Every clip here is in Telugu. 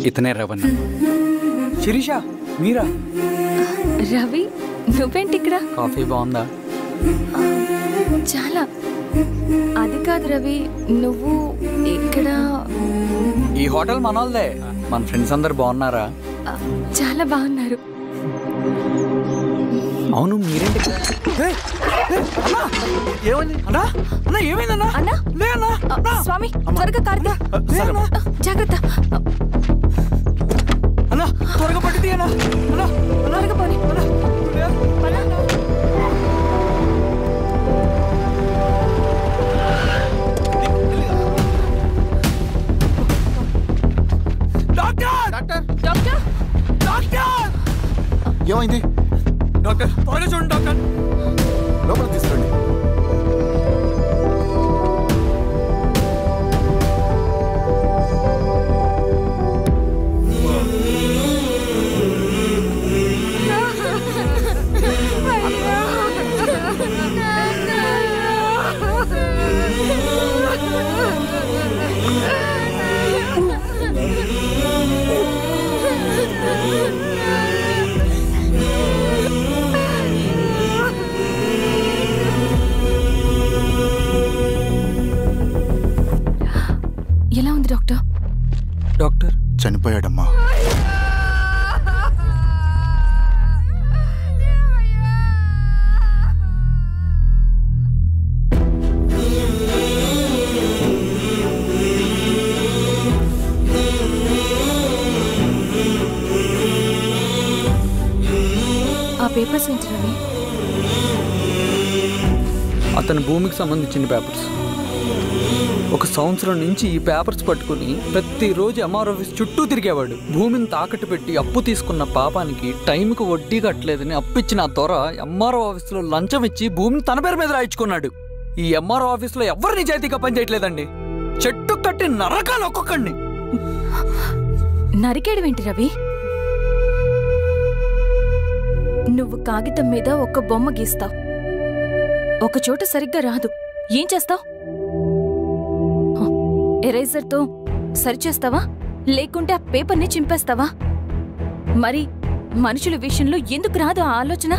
ఇతనే రవణ. శిరీష మీరా? రవి నువ్వేంటి ఇక్కడ? కాఫీ బాగుందా? చాలా. అది కాదు రవి, నువ్వు ఇక్కడ? ఈ హోటల్ మనోల్దే. మన ఫ్రెండ్స్ అందరు బాగున్నారా? చాలా బాగున్నారు. అవును మీరేంటి? ఏమైందన్నా? అన్నా స్వామి త్వరగా కార్తీ, జాగ్రత్త అన్నా, త్వరగా పట్టింది అన్నా. త్వరగా పోనీ. ఏమైంది డాక్టర్? త్వరగా చూడండి డాక్టర్. లోపల తీసుకురండి. ఎలా ఉంది డాక్టర్? డాక్టర్ చనిపోయాడమ్మా. ఆ పేపర్స్ ఏంటి రవి? అతని భూమికి సంబంధించిన పేపర్స్. ఒక సంవత్సరం నుంచి ఈ పేపర్స్ పట్టుకుని ప్రతిరోజు ఎంఆర్ ఆఫీస్ చుట్టూ తిరిగేవాడు. భూమిని తాకట్టు పెట్టి అప్పు తీసుకున్న పాపానికి టైంకి వడ్డీ కట్టలేదని అప్పిచ్చిన దొర ఎంఆర్ఓ ఆఫీస్లో లంచం ఇచ్చి భూమిని తన పేరు మీద రాయించుకున్నాడు. ఈ ఎంఆర్ఓ ఆఫీస్లో ఎవరు నిజాయితీగా పనిచేయట్లేదండి. చెట్టు కట్టి నరకాలు ఒక్కొక్కడిని. నరికేయడమేంటి రవి? నువ్వు కాగితం మీద ఒక బొమ్మ గీస్తావు, ఒక చోట సరిగ్గా రాదు, ఏం చేస్తావు? ఎరేజర్తో సరిచేస్తావా, లేకుంటే ఆ పేపర్ని చింపేస్తావా? మరి మనుషుల విషయంలో ఎందుకు రాదు ఆ ఆలోచన?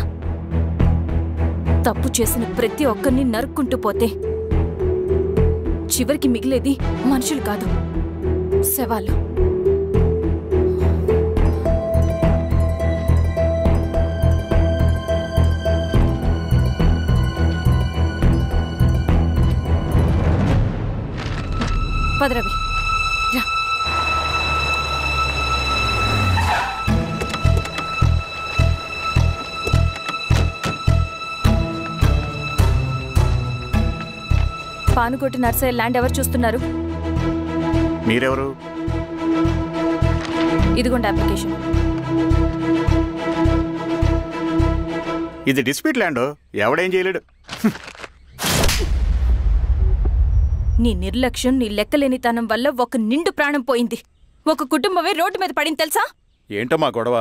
తప్పు చేసిన ప్రతి ఒక్కరిని నరుక్కుంటూ పోతే చివరికి మిగిలేది మనుషులు కాదు, శవాలు. పదరవి రా. పానుకోటి నర్సయ్య ల్యాండ్ ఎవరు చూస్తున్నారు? మీరెవరు? ఇదిగోండి అప్లికేషన్. ఇది డిస్ప్యూట్ ల్యాండ్, ఎవడేం చేయలేడు. నీ నిర్లక్ష్యం, నీ లెక్కలేనితనం వల్ల ఒక నిండు ప్రాణం పోయింది. ఒక కుటుంబమే రోడ్డు మీద పడింది తెలుసా? ఏంటమ్మా గొడవ?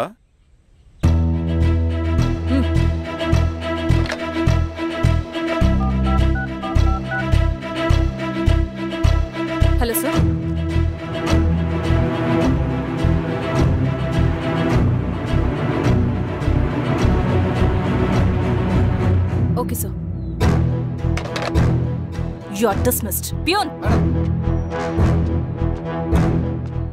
Hello sir. Okay sir. You are dismissed. Peon,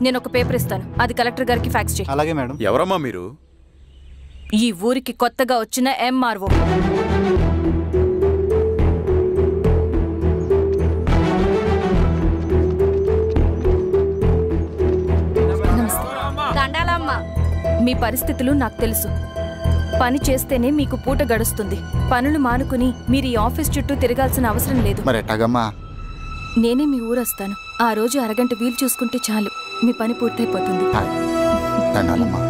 నేను ఒక పేపర్ ఇస్తాను, అది కలెక్టర్ గారికి ఫ్యాక్స్ చేయి. అలాగే మేడం. ఎవరమ్మా మీరు? ఈ ఊరికి కొత్తగా వచ్చిన ఎంఆర్ఓ. మీ పరిస్థితులు నాకు తెలుసు. పని చేస్తేనే మీకు పూట గడుస్తుంది. పనులు మానుకుని మీరు ఈ ఆఫీస్ చుట్టూ తిరగాల్సిన అవసరం లేదు. మరి ఎట్టాగమ్మా? నేనే మీ ఊరొస్తాను. ఆ రోజు అరగంట వీలు చూసుకుంటే చాలు, మీ పని పూర్తయిపోతుంది. ధన్యవాదమ్మా.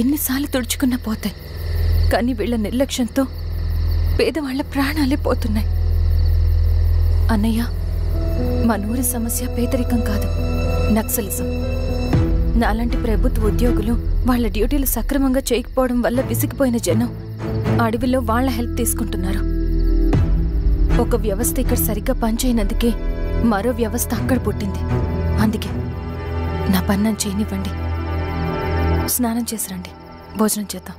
ఎన్నిసార్లు తుడుచుకున్నా పోతాయి, కానీ వీళ్ళ నిర్లక్ష్యంతో పేదవాళ్ల ప్రాణాలే పోతున్నాయి. అన్నయ్య, మన ఊరి సమస్య పేదరికం కాదు, నక్సలిజం. నాలాంటి ప్రభుత్వ ఉద్యోగులు వాళ్ళ డ్యూటీలు సక్రమంగా చేయకపోవడం వల్ల విసిగిపోయిన జనం అడవిలో వాళ్ల హెల్ప్ తీసుకుంటున్నారు. ఒక వ్యవస్థ ఇక్కడ సరిగ్గా పనిచేయనందుకే మరో వ్యవస్థ అక్కడ పుట్టింది. అందుకే నా పని నన్ను చేయనివ్వండి. స్నానం చేసి రండి, భోజనం చేద్దాం.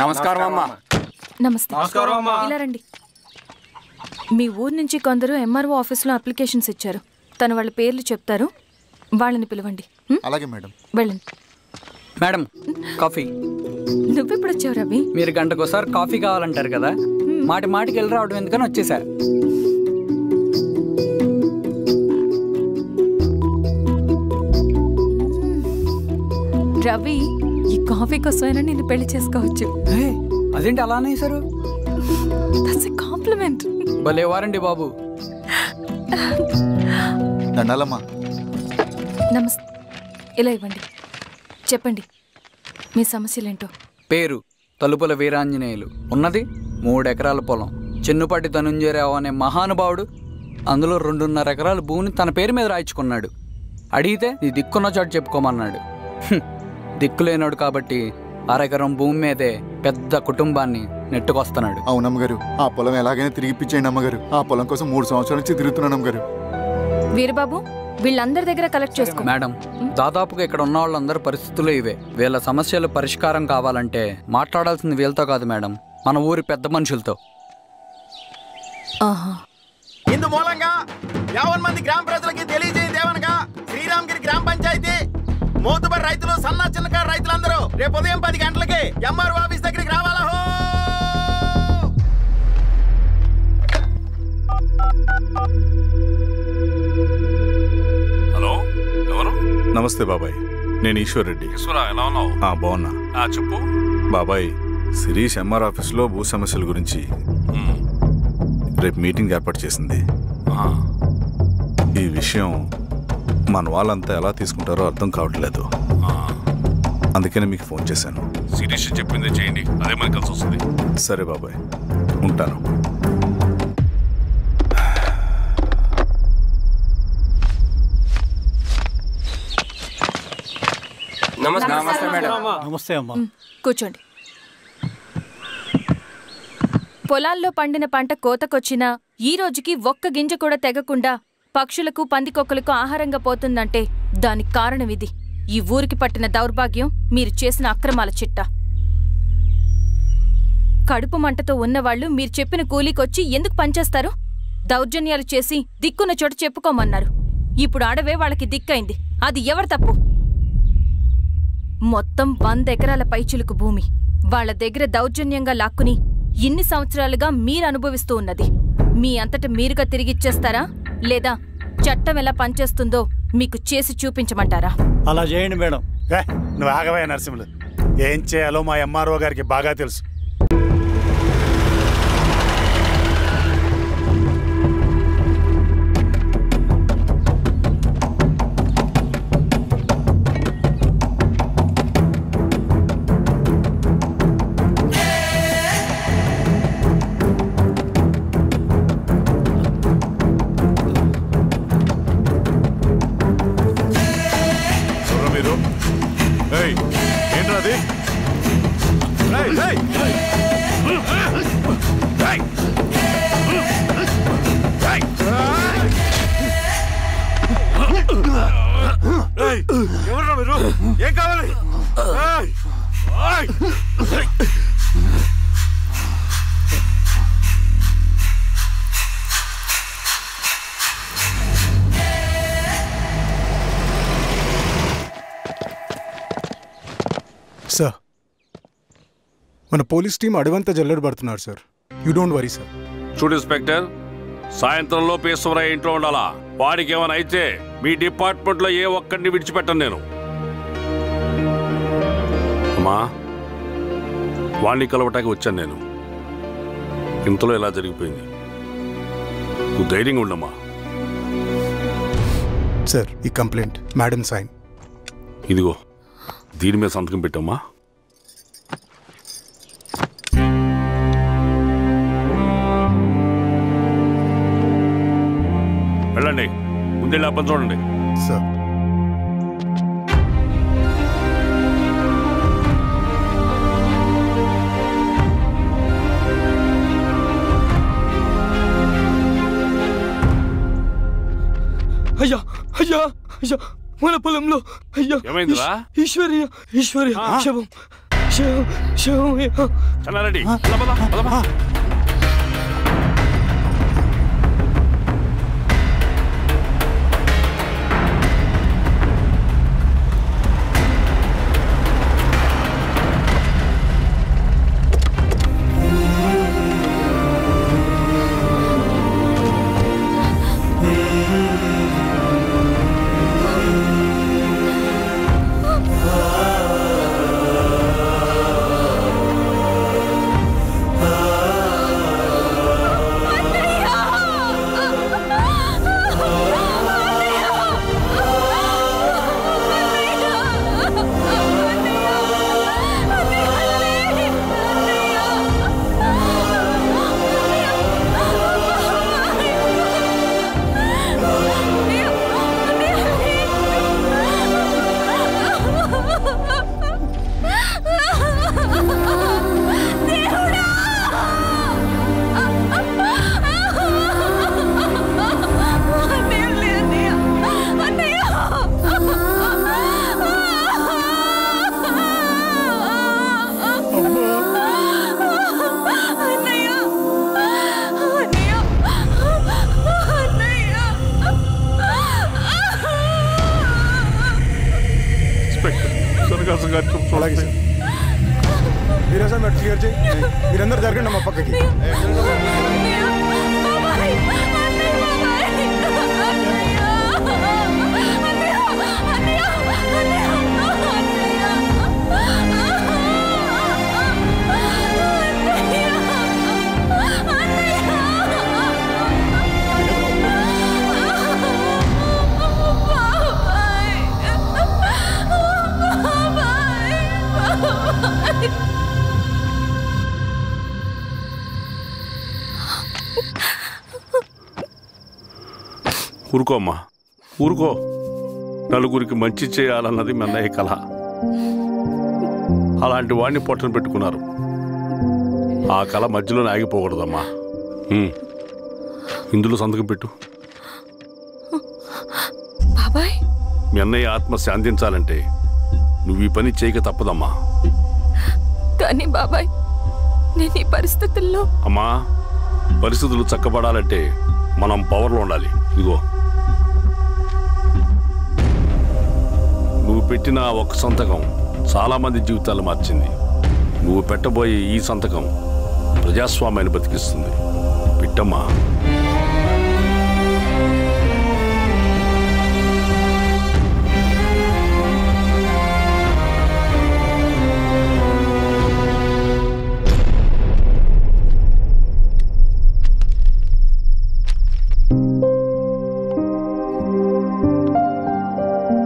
నమస్కారం అమ్మా. నమస్తే. ఇలా రండి. మీ ఊరు నుంచి కొందరు ఎంఆర్ఓ ఆఫీస్లో అప్లికేషన్స్ ఇచ్చారు. తను వాళ్ళ పేర్లు చెప్తారు, వాళ్ళని పిలవండి. అలాగే మేడం. వెళ్ళండి. Madam, coffee. నువ్వెప్పుడు వచ్చావు రవి? మీరు గంటకోసారి కాఫీ కావాలంటారు కదా, మాటి మాటికి వెళ్ళి రావడం ఎందుకని వచ్చేసా. రవి, ఈ కాఫీ కోసమైనా నేను పెళ్లి చేసుకోవచ్చు. అదేంటి అలా అనేసారు? That's a compliment. భలే వారండి బాబు. దండాలమ్మా. నమస్తే. ఇలా ఇవ్వండి. చెప్పండి మీ సమస్యలేంటో. పేరు తలుపుల వీరాంజనేయులు. ఉన్నది 3 ఎకరాల పొలం. చెన్నుపాటి ధనుంజయరావు అనే మహానుభావుడు అందులో 2.5 ఎకరాల భూమిని తన పేరు మీద రాయించుకున్నాడు. అడిగితే నీ దిక్కున్న చోటు చెప్పుకోమన్నాడు. దిక్కులేనాడు కాబట్టి 1/2 ఎకరం భూమి మీదే పెద్ద కుటుంబాన్ని నెట్టుకొస్తున్నాడు. అవునమ్మగారు, ఆ పొలం ఎలాగైనా తిరిగిపించేయండి అమ్మగారు. ఆ పొలం కోసం 3 సంవత్సరాల నుంచి తిరుగుతున్నాను అమ్మగారు. వీరబాబు, వీళ్ళందరి దగ్గర కలెక్ట్ చేసుకో. మేడం, దాదాపుగా ఇక్కడ ఉన్న వాళ్ళందరి పరిస్థితులు ఇవే. వీళ్ళ సమస్యలు పరిష్కారం కావాలంటే మాట్లాడాల్సింది వీళ్ళతో కాదు మేడం, మన ఊరి పెద్ద మనుషులతో. ఇందు మూలంగా 50 మంది గ్రామ ప్రజలకి తెలియజేయండి ఏమనగా, శ్రీరామగిరి గ్రామ పంచాయతీ మోతుబరి రైతులు, సన్న చిన్నకారు రైతులందరూ రేపు ఉదయం 10 గంటలకి ఎంఆర్ఓ ఆఫీస్ దగ్గరికి రావాలా. హలో, ఎవరు? నమస్తే బాబాయ్, నేను ఈశ్వర్ రెడ్డి. ఈశ్వరా, ఎలా ఉన్నావు? బాగున్నా. చెప్పు బాబాయ్, శిరీష్ ఎంఆర్ ఆఫీస్లో భూ సమస్యల గురించి రేపు మీటింగ్ ఏర్పాటు చేసింది. ఈ విషయం మన వాళ్ళంతా ఎలా తీసుకుంటారో అర్థం కావట్లేదు. అందుకని మీకు ఫోన్ చేశాను. శిరీష్ చెప్పిందే చేయండి, అదే మనకి కలిసి వస్తుంది. సరే బాబాయ్, ఉంటాను. నమస్తే మేడం. నమస్తే అమ్మా. కూర్చోండి. పొలాల్లో పండిన పంట కోతకొచ్చినా ఈ రోజుకి ఒక్క గింజ కూడా తెగకుండా పక్షులకు, పందికొక్కలకు ఆహారంగా పోతుందంటే దానికి కారణం ఇది. ఈ ఊరికి పట్టిన దౌర్భాగ్యం మీరు చేసిన అక్రమాల చిట్టా. కడుపు మంటతో ఉన్నవాళ్లు మీరు చెప్పిన కూలీకొచ్చి ఎందుకు పనిచేస్తారు? దౌర్జన్యాలు చేసి దిక్కున్న చోటు చెప్పుకోమన్నారు. ఇప్పుడు అడవే వాళ్ళకి దిక్కైంది. అది ఎవరి తప్పు? మొత్తం 100 ఎకరాల పైచిలుకు భూమి వాళ్ల దగ్గర దౌర్జన్యంగా లాక్కుని ఇన్ని సంవత్సరాలుగా మీరు అనుభవిస్తూ ఉన్నది. మీ అంతట మీరుగా తిరిగిచ్చేస్తారా, లేదా చట్టం ఎలా పనిచేస్తుందో మీకు చేసి చూపించమంటారా? అలా చేయండి మేడం. నువ్వు ఆగవయ్య నరసింహులు. ఏం చేయాలో మా ఎంఆర్ఓ గారికి బాగా తెలుసు. ఏం కావాలి? సార్, మన పోలీస్ టీం అడవంతా జల్లెడ పడుతున్నారు sir. You don't worry sir. చూడు ఇన్స్పెక్టర్, సాయంత్రంలో పేశ్వరయ్య ఇంట్లో ఉండాలా. వాడికి ఏమైనా అయితే మీ డిపార్ట్మెంట్లో ఏ ఒక్కడిని విడిచిపెట్టను నేను. అమ్మా, వాణ్ణి కలవటానికి వచ్చాను నేను. ఇంతలో ఎలా జరిగిపోయింది. నువ్వు ధైర్యంగా ఉండమ్మా. సార్, ఈ కంప్లైంట్ మేడం సైన్. ఇదిగో, దీని మీద సంతకం పెట్టమ్మా. వెళ్ళండి, ముందెళ్ళి అప్పని చూడండి. సార్ అయ్యా అయ్యా అయ్యా, మన పొలంలో అయ్యా ఏమైందిరా? ఈశ్వర్య శవం శవం శవం. చెన్నారెడ్డి అలాగే సార్. మీరే సార్ మెట్ క్లియర్ చేయి. మీరందరూ జరగండి మా పక్కకి. ఊరుకో అమ్మా, ఊరుకో. నలుగురికి మంచి చేయాలన్నది మీ అన్నయ్య కళ. అలాంటి వాడిని పొట్టను పెట్టుకున్నారు. ఆ కళ మధ్యలోనే ఆగిపోకూడదమ్మా. ఇందులో సంతకం పెట్టు. మీ అన్నయ్య ఆత్మ శాంతించాలంటే నువ్వు ఈ పని చేయక తప్పదమ్మా. కానీ బాబాయ్, నేను ఈ పరిస్థితుల్లో... అమ్మా, పరిస్థితులు చక్కబడాలంటే మనం పవర్లో ఉండాలి. ఇదిగో, నువ్వు పెట్టిన ఒక సంతకం చాలా మంది జీవితాలు మార్చింది. నువ్వు పెట్టబోయే ఈ సంతకం ప్రజాస్వామ్యాన్ని బతికిస్తుంది. పెట్టమ్మా.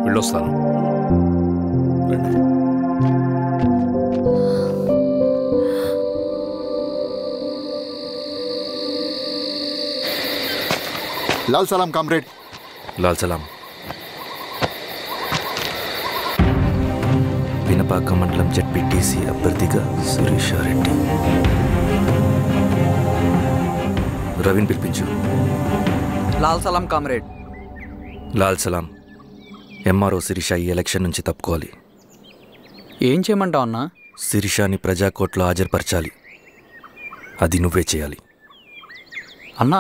వెళ్ళొస్తాను. లాల్ సలాం కామ్రేడ్. లాల్ సలాం. పినపాక మండలం జెడ్పీటీసీ అభ్యర్థిగా శిరీషారెడ్డి. రవిని పిలిపించు. లాల్ సలాం కామ్రేడ్. లాల్ సలాం. ఎంఆర్ఓ శిరీష ఈ ఎలక్షన్ నుంచి తప్పుకోవాలి. ఏం చేయమంటావు అన్నా? శిరీషాని ప్రజాకోర్టులో హాజరుపరచాలి. అది నువ్వే చేయాలి. అన్నా,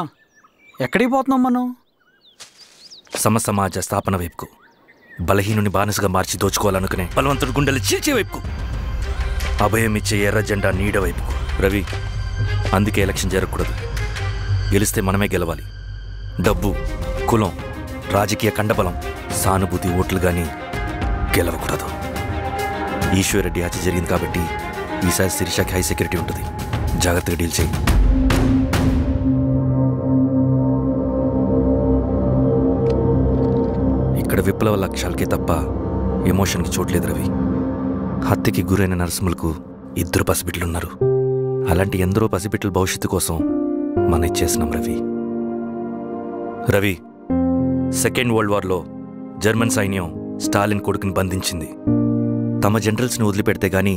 ఎక్కడికి పోతున్నాం మనం? సమసమాజ స్థాపన వైపుకు. బలహీనుని బానిసగా మార్చి దోచుకోవాలనుకునే బలవంతుడు గుండెలు చీల్చే వైపుకు. అభయం ఇచ్చే ఎర్ర జెండా నీడ వైపుకు. రవి, అందుకే ఎలక్షన్ జరగకూడదు. గెలిస్తే మనమే గెలవాలి. డబ్బు, కులం, రాజకీయ కండబలం, సానుభూతి ఓట్లు కానీ గెలవకూడదు. ఈశ్వర్రెడ్డి హత్య జరిగింది కాబట్టి ఈసారి శిరీషకి హై సెక్యూరిటీ ఉంటుంది. జాగ్రత్తగా డీల్ చేయి. ఇక్కడ విప్లవ లక్ష్యాలకే తప్ప ఎమోషన్కి చోట్లేదు రవి. హత్యకి గురైన నరసింహులకు 2 పసిబిడ్డలున్నారు. అలాంటి ఎందరో పసిబిడ్డల భవిష్యత్తు కోసం మనం ఇచ్చేసినాం రవి. రవి, సెకండ్ వరల్డ్ వార్లో జర్మన్ సైన్యం స్టాలిన్ కొడుకుని బంధించింది. తమ జనరల్స్ని వదిలిపెడితే గాని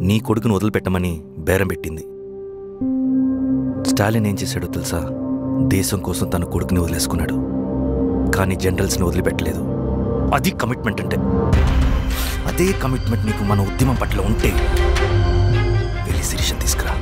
నీ కొడుకును వదిలిపెట్టమని బేరం పెట్టింది. స్టాలిన్ ఏం చేశాడో తెలుసా? దేశం కోసం తన కొడుకుని వదిలేసుకున్నాడు, కానీ జనరల్స్ని వదిలిపెట్టలేదు. అది కమిట్మెంట్ అంటే. అదే కమిట్మెంట్ నీకు మన ఉద్యమం పట్ల ఉంటే వెళ్ళి శిరీషను తీసుకురా.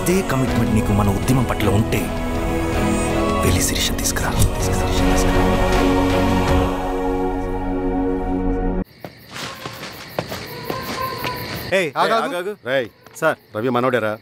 అదే కమిట్మెంట్ నీకు మన ఉద్యమం పట్ల ఉంటే వెళ్ళి శిరీషను తీసుకురా. రేయ్ సార్, రవి మనోడేరా?